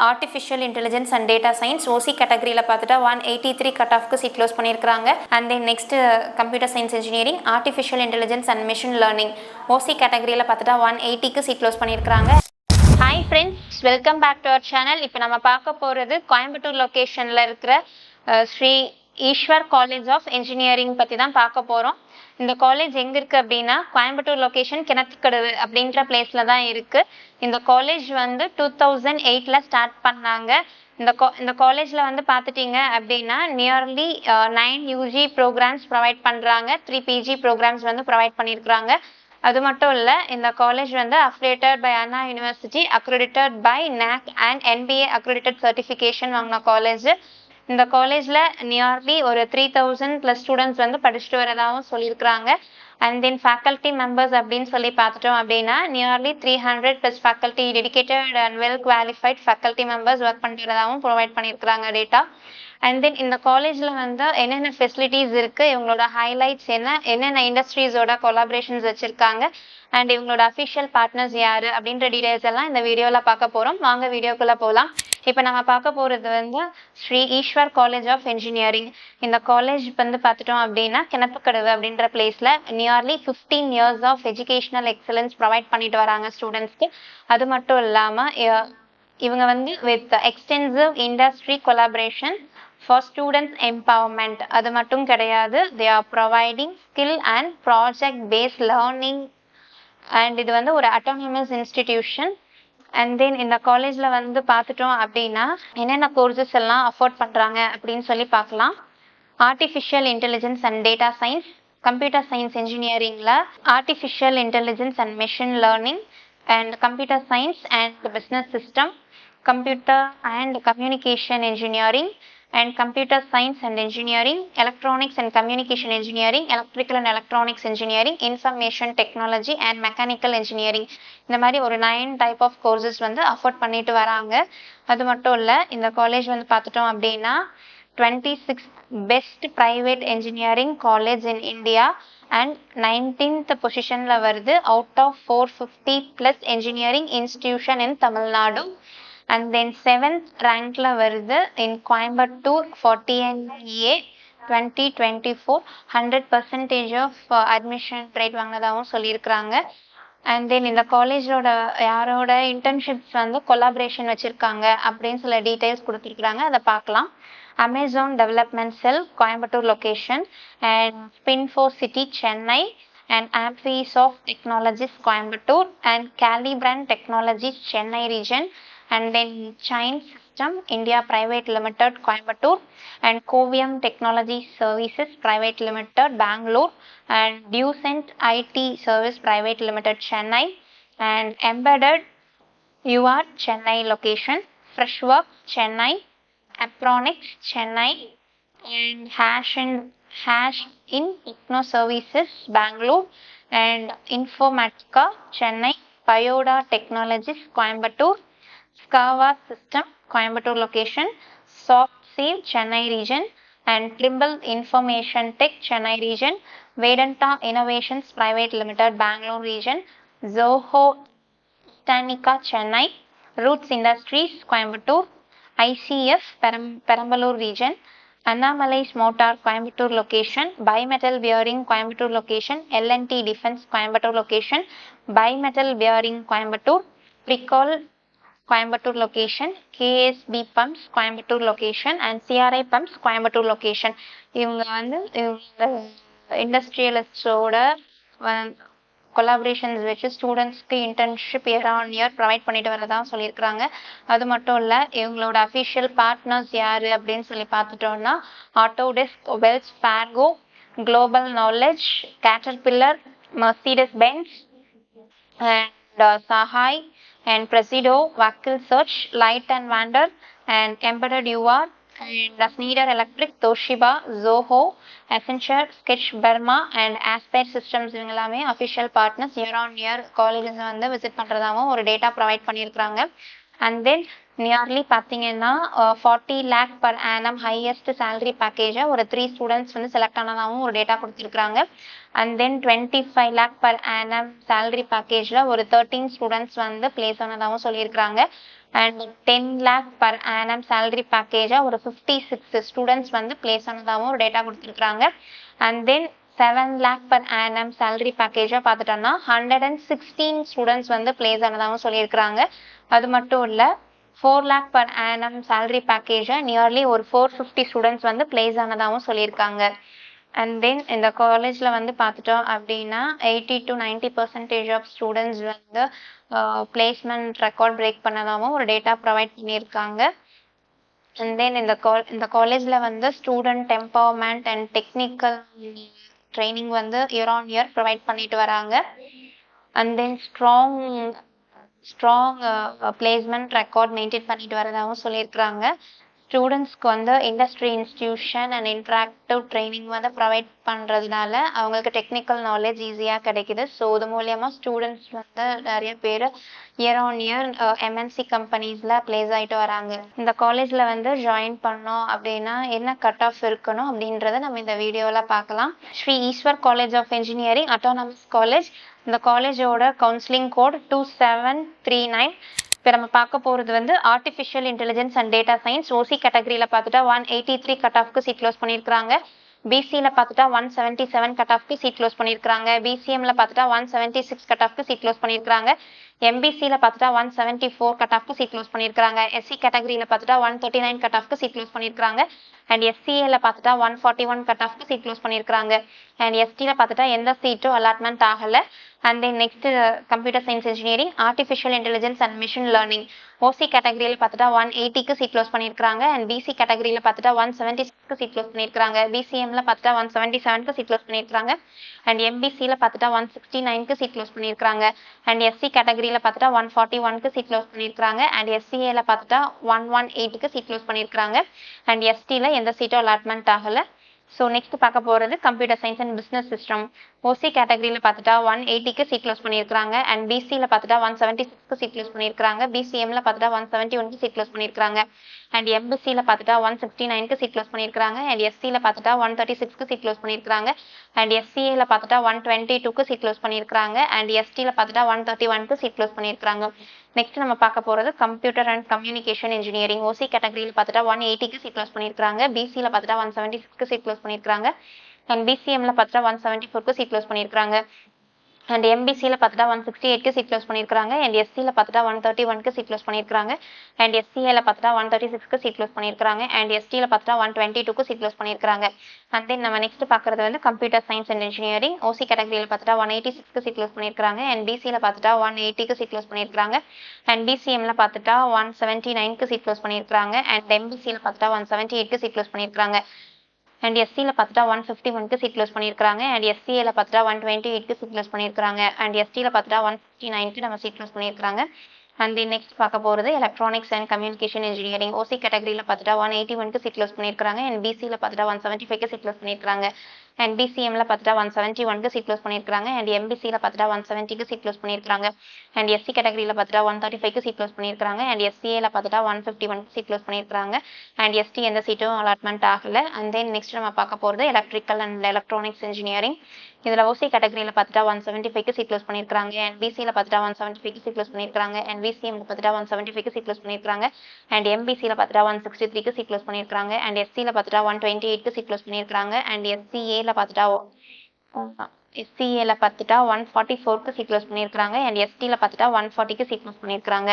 Artificial intelligence and data science OC கேட்டகரியில் பார்த்துட்டா 183 cut ஆஃப்க்கு சீட் க்ளோஸ் பண்ணியிருக்காங்க. And then next computer science engineering artificial intelligence and machine learning OC கேட்டகரியில் பார்த்துட்டா 180க்கு சீட் க்ளோஸ் பண்ணியிருக்காங்க. Hi friends, welcome back to our channel. இப்போ நம்ம பார்க்க போகிறது கோயம்புத்தூர் லொக்கேஷனில் இருக்கிற Sri Eswar college of engineering பற்றி தான் பார்க்க போகிறோம். இந்த காலேஜ் எங்கே இருக்குது அப்படின்னா கோயம்புத்தூர் லொக்கேஷன் கிணத்துக்கடவு அப்படின்ற பிளேஸில் தான் இருக்குது. இந்த காலேஜ் வந்து 2008 ஸ்டார்ட் பண்ணாங்க. இந்த காலேஜில் வந்து பார்த்துட்டிங்க அப்படின்னா நியர்லி 9 யூஜி ப்ரோக்ராம்ஸ் ப்ரொவைட் பண்ணுறாங்க, 3 பிஜி ப்ரோக்ராம்ஸ் வந்து ப்ரொவைட் பண்ணியிருக்கிறாங்க. அது மட்டும் இல்லை, இந்த காலேஜ் வந்து affiliated by Anna university, accredited by NAAC and NBA accredited certification வாங்கின காலேஜ். இந்த காலேஜில் நியர்லி ஒரு 3000+ ஸ்டூடெண்ட்ஸ் வந்து படிச்சுட்டு வரதாகவும் சொல்லியிருக்கிறாங்க. அண்ட் தென் ஃபேக்கல்ட்டி மெம்பர்ஸ் அப்படின்னு சொல்லி பார்த்துட்டோம் அப்படின்னா nearly 300+ faculty dedicated and well qualified faculty members work பண்ணிட்டு வரதாகவும் ப்ரொவைட் பண்ணியிருக்கிறாங்க டேட்டா. அண்ட் தென் இந்த காலேஜில் வந்து என்னென்ன ஃபெசிலிட்டிஸ் இருக்குது, இவங்களோட ஹைலைட்ஸ் என்னென்ன இண்டஸ்ட்ரீஸோட கொலாபரேஷன்ஸ் வச்சுருக்காங்க, அண்ட் இவங்களோட அஃபிஷியல் பார்ட்னர்ஸ் யார் அப்படின்ற டீடைல்ஸ் எல்லாம் இந்த வீடியோவில் பார்க்க போகிறோம். வாங்க வீடியோக்குள்ளே போகலாம். இப்போ நம்ம பார்க்க போகிறது வந்து Shri Eswar college of engineering. இந்த காலேஜ் வந்து பார்த்துட்டோம் அப்படின்னா கிணத்துக்கடவு அப்படின்ற பிளேஸில் nearly 15 years of educational excellence provide பண்ணிட்டு வராங்க ஸ்டூடெண்ட்ஸ்க்கு. அது மட்டும் இல்லாமல் இவங்க வந்து with extensive industry collaboration for students empowerment. அது மட்டும் கிடையாது, they are providing skill and project based learning. And இது வந்து ஒரு அட்டானமஸ் இன்ஸ்டிடியூஷன். அண்ட் தென் இந்த காலேஜில் வந்து பார்த்துட்டோம் அப்படின்னா என்னென்ன கோர்சஸ் எல்லாம் அஃபோர்ட் பண்ணுறாங்க அப்படின்னு சொல்லி பார்க்கலாம். Artificial intelligence and data science, computer science இன்ஜினியரிங்கில் artificial intelligence and machine learning, and computer science and business system, computer and communication engineering, and computer science and engineering, electronics and communication engineering, electrical and electronics engineering, information technology and mechanical engineering. இந்த மாதிரி ஒரு 9 type of courses வந்து afford பண்ணிட்டு வராங்க. அது மட்டும் இல்லை, இந்த காலேஜ் வந்து பார்த்துட்டோம் அப்படின்னா 26th best private engineering college in India and 19th பொசிஷனில் வருது out of 450+ engineering institution in Tamil Nadu. And then 7th rankல வருது in Coimbatore for TNEA 2024, 100% of admission rate வாங்கினதாகவும் சொல்லியிருக்கிறாங்க. அண்ட் தென் இந்த காலேஜோட யாரோட இன்டர்ன்ஷிப்ஸ் வந்து கொலாபரேஷன் வச்சுருக்காங்க அப்படின்னு சில டீட்டெயில்ஸ் கொடுத்துருக்குறாங்க, அதை பார்க்கலாம். Amazon development sell Coimbatore location, and Spinfo-City Chennai, and Amfisoft Technologies Coimbatore, and Calibrand Technologies Chennai region, and then Chine System India Private Limited Coimbatore, and Covium Technology Services Private Limited Bangalore, and Ducent IT Service Private Limited Chennai, and Embedded UR Chennai location, Freshworks Chennai, Apronics Chennai, and Hash in Techno Services Bangalore, and Informatica Chennai, Pyoda Technologies Coimbatore, Scava System Coimbatore location, SoftSave Chennai region, and Trimble Information Tech Chennai region, Vedanta Innovations Private Limited Bangalore region, Zoho Stanica Chennai, Roots Industries Coimbatore, ICF Perambalur region, Annamalai's Motor Coimbatore location, Bimetal Bearing Coimbatore location, L&T Defense Coimbatore location, Bimetal Bearing Coimbatore, Pricol Coimbatore location, KSB Pumps Coimbatore location, and CRI Pumps Coimbatore location. இவங்க வந்து இண்டஸ்ட்ரியலிஸ்டோட collaborations வச்சு ஸ்டூடெண்ட்ஸ்க்கு internship year on year provide பண்ணிட்டு வரதான் சொல்லியிருக்கிறாங்க. அது மட்டும் இல்லை, இவங்களோட அஃபிஷியல் பார்ட்னர்ஸ் யார் அப்படின்னு சொல்லி பார்த்துட்டோம்னா Autodesk, Wells Fargo, Global Knowledge, Caterpillar, Mercedes Benz, and Sahay, and Presido, Vakil Search, Light and Wander, and Embedded UR, and Schneider Electric, Toshiba, Zoho, Accenture, Sketch Burma, and Aspire Systems இவங்க எல்லாமே official partners year on year colleges வந்து visit பண்ணுறதாகவும் ஒரு data provide பண்ணியிருக்கிறாங்க. And then nearly பார்த்தீங்கன்னா 40 lakh per annum highest salary பேக்கேஜை ஒரு 3 students வந்து செலக்ட் ஆனதாகவும் ஒரு டேட்டா கொடுத்துருக்காங்க. And then 25 lakh per annum salary பேக்கேஜில் ஒரு 13 ஸ்டூடெண்ட்ஸ் வந்து பிளேஸ் ஆனதாகவும் சொல்லியிருக்காங்க. And 10 lakh per annum salary பேக்கேஜாக ஒரு 56 ஸ்டூடெண்ட்ஸ் வந்து பிளேஸ் ஆனதாகவும் ஒரு டேட்டா கொடுத்துருக்காங்க. And then 7 lakh per annum salary பேக்கேஜாக பார்த்துட்டோம்னா 116 ஸ்டூடெண்ட்ஸ் வந்து பிளேஸ் ஆனதாகவும் சொல்லியிருக்காங்க. அது மட்டும் இல்லை 4 லேக் பர் ஆனம் சேலரி பேக்கேஜை நியர்லி ஒரு 450 ஸ்டூடெண்ட்ஸ் வந்து பிளேஸ் ஆனதாகவும் சொல்லியிருக்காங்க. அண்ட் தென் இந்த காலேஜில் வந்து பார்த்துட்டோம் அப்படின்னா 80 to 90% ஆஃப் ஸ்டூடெண்ட்ஸ் வந்து பிளேஸ்மெண்ட் ரெக்கார்ட் பிரேக் பண்ணதாகவும் ஒரு டேட்டா ப்ரொவைட் பண்ணியிருக்காங்க. அண்ட் தென் இந்த காலேஜில் வந்து student empowerment and technical training வந்து இயர் ஆன் இயர் ப்ரொவைட் பண்ணிட்டு வராங்க. And then strong placement record maintain பண்ணிட்டு வரதாகவும் சொல்லியிருக்கிறாங்க. ஸ்டூடெண்ட்ஸ்க்கு வந்து industry institution and interactive training வந்து ப்ரொவைட் பண்ணுறதுனால அவங்களுக்கு டெக்னிக்கல் நாலேஜ் ஈஸியாக கிடைக்குது. ஸோ இது மூலியமாக ஸ்டூடெண்ட்ஸ் வந்து நிறைய பேர் இயர் ஆன் இயர் எம்என்சி கம்பெனிஸில் பிளேஸ் ஆகிட்டு வராங்க. இந்த காலேஜில் வந்து ஜாயின் பண்ணோம் அப்படின்னா என்ன கட் ஆஃப் இருக்கணும் அப்படின்றத நம்ம இந்த வீடியோவில் பார்க்கலாம். Shri Eswar college of engineering autonomous college. இந்த காலேஜோட கவுன்சிலிங் கோட் 2739. இப்போ நம்ம பார்க்க போகிறது வந்து artificial intelligence and data science OC கேட்டகரியில் பார்த்துட்டா 183 கட் ஆஃப்க்கு சீட் க்ளோஸ் பண்ணியிருக்காங்க. பிசியில் பார்த்துட்டா 177 கட் ஆஃப்க்கு சீட் க்ளோஸ் பண்ணியிருக்காங்க. பிசிஎம்ல பார்த்துட்டா 176 கட் ஆஃப்க்கு சீட் க்ளோஸ் பண்ணியிருக்காங்க. எம்பிசியில் பார்த்துட்டா 174 கட் ஆஃப்க்கு சீட் க்ளோஸ் பண்ணியிருக்காங்க. எஸ்சி கேட்டகரியில் பார்த்துட்டா 139 கட் ஆஃப்க்கு சீட் க்ளோஸ் பண்ணியிருக்காங்க. அண்ட் எஸ்சிஏல பார்த்துட்டா 141 கட் ஆஃப்க்கு சீட் க்ளோஸ் பண்ணியிருக்காங்க. அண்ட் எஸ்டியில் பார்த்துட்டா எந்த சீட்டும் அலாட்மெண்ட் ஆகலை. And then next computer science engineering artificial intelligence and machine learning OC கேட்டகரியில் பார்த்துட்டா 180க்கு சீட் க்ளோஸ் பண்ணியிருக்காங்க. அண்ட் பிசி கேட்டகரியில் பார்த்துட்டா 176க்கு சீட் க்ளோஸ் பண்ணியிருக்காங்க. பிசிஎம்ல பார்த்துட்டா 177க்கு சீட் க்ளோஸ் பண்ணியிருக்காங்க. அண்ட் எம்பிசியில் பார்த்துட்டா 169க்கு சீட் க்ளோஸ் பண்ணியிருக்காங்க. அண்ட் எஸ்சி கேட்டகரியில் பார்த்துட்டா 141க்கு சீட் க்ளோஸ் பண்ணியிருக்காங்க. அண்ட் எஸ்சிஏல பார்த்துட்டா 118க்கு சீட் க்ளோஸ் பண்ணியிருக்காங்க. அண்ட் எஸ்டியில் எந்த சீட்டும் அலாட்மெண்ட் ஆகலை. ஸோ நெக்ஸ்ட் பார்க்க போகிறது computer science and business system OC கேட்டகரியில் பார்த்துட்டா 180க்கு சீட் க்ளோஸ் பண்ணியிருக்காங்க. அண்ட் பிசியில் பார்த்துட்டா 176க்கு சீட் க்ளோஸ் பண்ணியிருக்காங்க. பிசிஎம்ல பார்த்துட்டா 171க்கு சீட் க்ளோஸ் பண்ணியிருக்காங்க. அண்ட் எம்பிசியில் பார்த்துட்டா 169க்கு சீட் க்ளோஸ் பண்ணியிருக்காங்க. அண்ட் எஸ்சியில் பார்த்துட்டா 136க்கு சீட் க்ளோஸ் பண்ணியிருக்காங்க. அண்ட் எஸ்சிஏல பார்த்துட்டா 122க்கு சீட் க்ளோஸ் பண்ணியிருக்காங்க. அண்ட் எஸ்டியில் பார்த்துட்டா 131க்கு சீட் க்ளோஸ் பண்ணியிருக்காங்க. நெக்ஸ்ட் நம்ம பார்க்க போகிறது கம்ப்யூட்டர் அண்ட் கம்யூனிகேஷன் இன்ஜினியரிங் ஓசி கேட்டகரியில் பார்த்துட்டா 180க்கு சீட் க்ளோஸ் பண்ணியிருக்காங்க. பிசியில் பார்த்துட்டா 176க்கு சீட் க்ளோஸ் பண்ணியிருக்காங்க. அண்ட் பிசிஎம்ல பார்த்துட்டா 174க்கு சீட் க்ளோஸ் பண்ணியிருக்காங்க. அண்ட் எம்பிசியில் பார்த்துட்டா 168க்கு சீட் க்ளோஸ் பண்ணியிருக்காங்க. அண்ட் எஸ்சியில் பார்த்துட்டா 131க்கு சீட் க்ளோஸ் பண்ணியிருக்காங்க. அண்ட் எஸ்சிஏல பார்த்துட்டா 136க்கு சீட் க்ளோஸ் பண்ணியிருக்காங்க. அண்ட் எஸ்டியில் பார்த்துட்டா 122க்கு சீட் க்ளோஸ் பண்ணியிருக்காங்க. அண்ட் தென் நம்ம நெக்ஸ்ட் பார்க்குறது வந்து கம்ப்யூட்டர் சயின்ஸ் அண்ட் இன்ஜினியரிங் ஓசி கேட்டகரியில் பார்த்துட்டா 186க்கு சீட் க்ளோஸ் பண்ணியிருக்காங்க. அண்ட் பிசியில் பார்த்துட்டா 180க்கு சீட் க்ளோஸ் பண்ணியிருக்காங்க. அண்ட் பிசிஎம்ல பார்த்துட்டா 179க்கு சீட் க்ளோஸ் பண்ணியிருக்காங்க. அண்ட் எம்பிசியில் பார்த்துட்டா 178க்கு சீட் க்ளோஸ் பண்ணியிருக்காங்க. அண்ட் எஸ்சியில் பார்த்துட்டா 151க்கு சீட் க்ளோஸ் பண்ணியிருக்காங்க. அண்ட் எஸ்சிஏல பார்த்துட்டா 128க்கு சீட் க்ளோஸ் பண்ணியிருக்காங்க. அண்ட் எஸ்டியில் பார்த்துட்டா 159க்கு நம்ம சீட் க்ளோஸ் பண்ணியிருக்காங்க. அண்ட் நெக்ஸ்ட் பார்க்க போகிறது எலக்ட்ரானிக்ஸ் அண்ட் கம்யூனிகேஷன் இன்ஜினியரிங் ஓசி கேட்டகரியில் பார்த்துட்டா 181க்கு சீட் க்ளோஸ் பண்ணியிருக்காங்க. அண்ட் பிசியில் பார்த்துட்டா 175க்கு சீட் க்ளோஸ் பண்ணியிருக்காங்க. அண்ட் பிசிஎம்ல பார்த்துட்டா 171க்கு சீட் க்ளோஸ் பண்ணியிருக்காங்க. அண்ட் எம்பிசியில் பார்த்துட்டா 170க்கு சீட் க்ளோஸ் பண்ணியிருக்காங்க. அண்ட் எஸ்சி கேட்டகரியில் பார்த்துட்டா 135க்கு சீட் க்ளோஸ் பண்ணியிருக்காங்க. அண்ட் எஸ்சிஏல பார்த்துட்டா 151க்கு சீட் க்ளோஸ் பண்ணியிருக்காங்க. அண்ட் எஸ்டி எந்த சீட்டும் அலாட்மெண்ட் ஆகலை. அண்ட் தென் நெக்ஸ்ட் நம்ம பார்க்க போகிறது எலக்ட்ரிக்கல் அண்ட் எலக்ட்ரானிக்ஸ் இன்ஜினியரிங். இதில் ஓசி கேட்டகரியில் பார்த்துட்டா 175க்கு சீட் க்ளோஸ் பண்ணியிருக்காங்க. அண்ட் பிசியில் பார்த்துட்டா 175க்கு சீட் க்ளோஸ் பண்ணியிருக்காங்க. அண்ட் பிசிஎம்ல பார்த்துட்டா 175க்கு சீட் க்ளோஸ் பண்ணியிருக்காங்க. அண்ட் எம்பிசியில் பார்த்துட்டா 163க்கு சீட் க்ளோஸ் பண்ணியிருக்காங்க. அண்ட் எஸ்சியில் பார்த்துட்டா 128க்கு சீட் க்ளோஸ் பண்ணியிருக்காங்க. அண்ட் எஸ்சிஏல பார்த்துட்டா 144க்கு சீட் க்ளோஸ் பண்ணியிருக்காங்க. அண்ட் எஸ்டியில் பார்த்துட்டா 140க்கு சீட் க்ளோஸ் பண்ணியிருக்காங்க.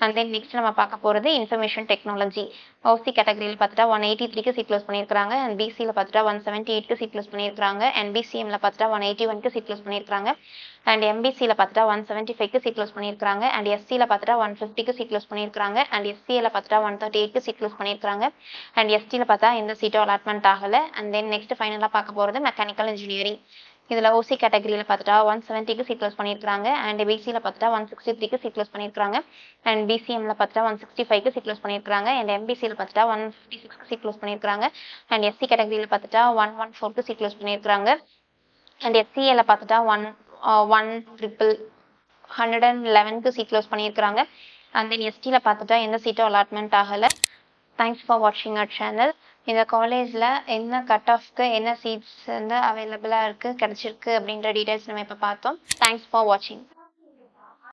அண்ட் தென் நெக்ஸ்ட் நம்ம பார்க்க போகிறது இன்ஃபர்மேஷன் டெக்னாலஜி ஓசி கேட்டகரியில் பார்த்துட்டா 183க்கு சீட் க்ளோஸ் பண்ணியிருக்காங்க. அண்ட் பிசியில் பார்த்துட்டா 178க்கு சீட் க்ளோஸ் பண்ணியிருக்காங்க. அண்ட் பிசிஎம்ல பார்த்துட்டா 181க்கு சீட் க்ளோஸ் பண்ணியிருக்காங்க. அண்ட் எம்பிசியில் பார்த்துட்டா 175க்கு சீட் க்ளோஸ் பண்ணியிருக்காங்க. அண்ட் எஸ்சியில் பார்த்துட்டா 150க்கு சீட் க்ளோஸ் பண்ணியிருக்காங்க. அண்ட் எஸ்சிஏல பார்த்துட்டா 138க்கு சீட் க்ளோஸ் பண்ணியிருக்காங்க. அண்ட் எஸ்டியில் பார்த்தா எந்த சீட்டும் அலாட்மெண்ட் ஆகலை. அண்ட் தென் நெக்ஸ்ட் ஃபைனலாக பார்க்க போகிறது மெக்கானிக்கல் இன்ஜினியரிங். இதில் ஓசி கேட்டகரியில் பார்த்துட்டா 170க்கு சீட் க்ளோஸ் பண்ணியிருக்காங்க. அண்ட் பிசியில் பார்த்துட்டா 163க்கு சீட் க்ளோஸ் பண்ணியிருக்காங்க. அண்ட் பிசிஎம்ல பார்த்துட்டா 165க்கு சீட் க்ளோஸ் பண்ணியிருக்காங்க. அண்ட் எம்பிசியில் பார்த்துட்டா 156க்கு சீட் க்ளோஸ் பண்ணியிருக்காங்க. அண்ட் எஸ்சி கேட்டகரியில் பார்த்துட்டா 114க்கு சீட் க்ளோஸ் பண்ணியிருக்காங்க. அண்ட் எஸ்சிஏல பார்த்துட்டா 111க்கு சீட் க்ளோஸ் பண்ணியிருக்காங்க. அண்ட் தென் எஸ்டியில் பார்த்துட்டா எந்த சீட்டும் அலாட்மெண்ட் ஆகலை. தேங்க்ஸ் ஃபார் வாட்சிங் அவர் சேனல். இந்த காலேஜில் என்ன கட் ஆஃப்க்கு என்ன சீட்ஸ் வந்து அவைலபிளாக இருக்குது கிடச்சிருக்கு அப்படின்ற டீட்டெயில்ஸ் நம்ம இப்போ பார்த்தோம். தேங்க்ஸ் ஃபார் வாட்சிங்.